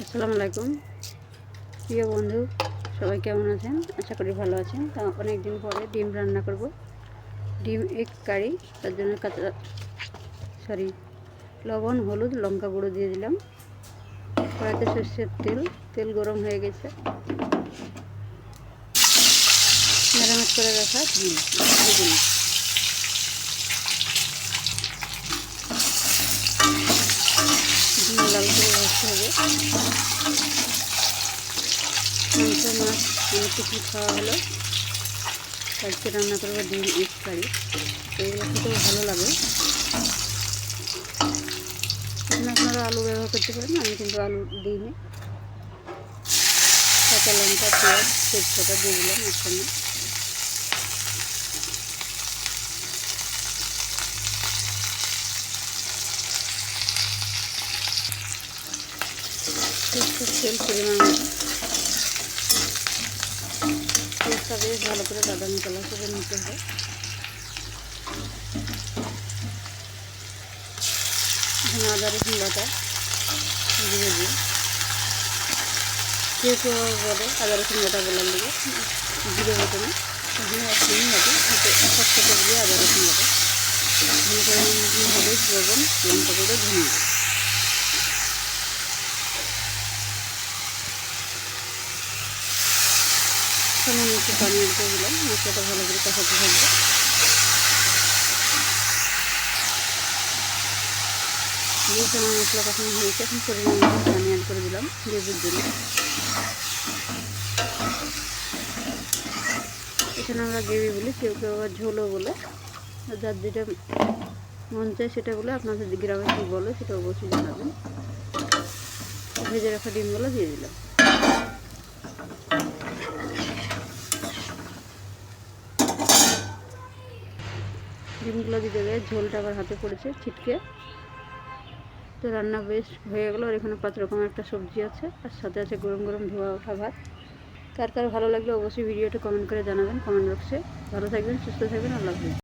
আসসালামু আলাইকুম প্রিয় বন্ধু, সবাই কেমন আছেন? আশা করি ভালো আছেন। তা অনেক দিন পরে ডিম রান্না করব, ডিম এগ কারি। তার জন্য লবণ, হলুদ, লঙ্কা গুঁড়ো দিয়ে দিলাম। কড়াইতে সর্ষের তেল গরম হয়ে গেছে। মেরামত করে রাখা ডিম দিয়ে দিলাম। ডিম লাল করে ভাজতে হবে। মাংস মাছ অনেক কিছু খাওয়া হলো, আজকে রান্না করবো ডিম এগ কারি। এগুলো খেতেও ভালো লাগে। আপনারা আলু ব্যবহার করতে পারেন, আমি কিন্তু আলু দিইনি। কাঁচা লঙ্কা, পেঁয়াজ, তেজপাতা দিয়ে দিলাম একসঙ্গে। তেল পরিমাণ মতো। তেলটা বেশ ভালো করে বাদামি কালার করে নিতে হবে। এখানে আদা রসুন বাটা দিয়ে দিই। কেউ কেউ বলে আদা রসুন বাটা বলার লেগে জিরে বাটা না, এখানে একদমই বাটি সবটাতে দিয়ে আদা রসুন বাটা এখানে পরিমাণ মতন হলুদ, লবণ, লঙ্কা গুঁড়ো, ধনিয়া। সামান্য একটু পানি দিয়ে দিলাম। মশলাটা ভালো করে কষাতে থাকবে। যেহেতু আমার মশলা কষানো হয়েছে, এখন পরিমাণ মতো পানি অ্যাড করে দিলাম গ্রেভির জন্য। এখানে আমরা গ্রেভি বলি, কেউ কেউ আবার ঝোলও বলে। যার যেটা মন চায় সেটা বলে। আপনাদের গ্রামে কী বলে সেটা অবশ্যই জানাবেন। ভেজে রাখা ডিমগুলো দিয়ে দিলাম। ডিমগুলো দিতে গিয়ে ঝোলটা আবার হাতে পড়েছে ছিটকে। তো রান্না বেশ হয়ে গেলো। আর এখানে 5 রকমের একটা সবজি আছে, আর সাথে আছে গরম গরম ধোয়া ওঠা ভাত। কার কার ভালো লাগলে অবশ্যই ভিডিওটা কমেন্ট করে জানাবেন কমেন্ট বক্সে। ভালো থাকবেন, সুস্থ থাকবেন, আল্লাহ হাফেজ।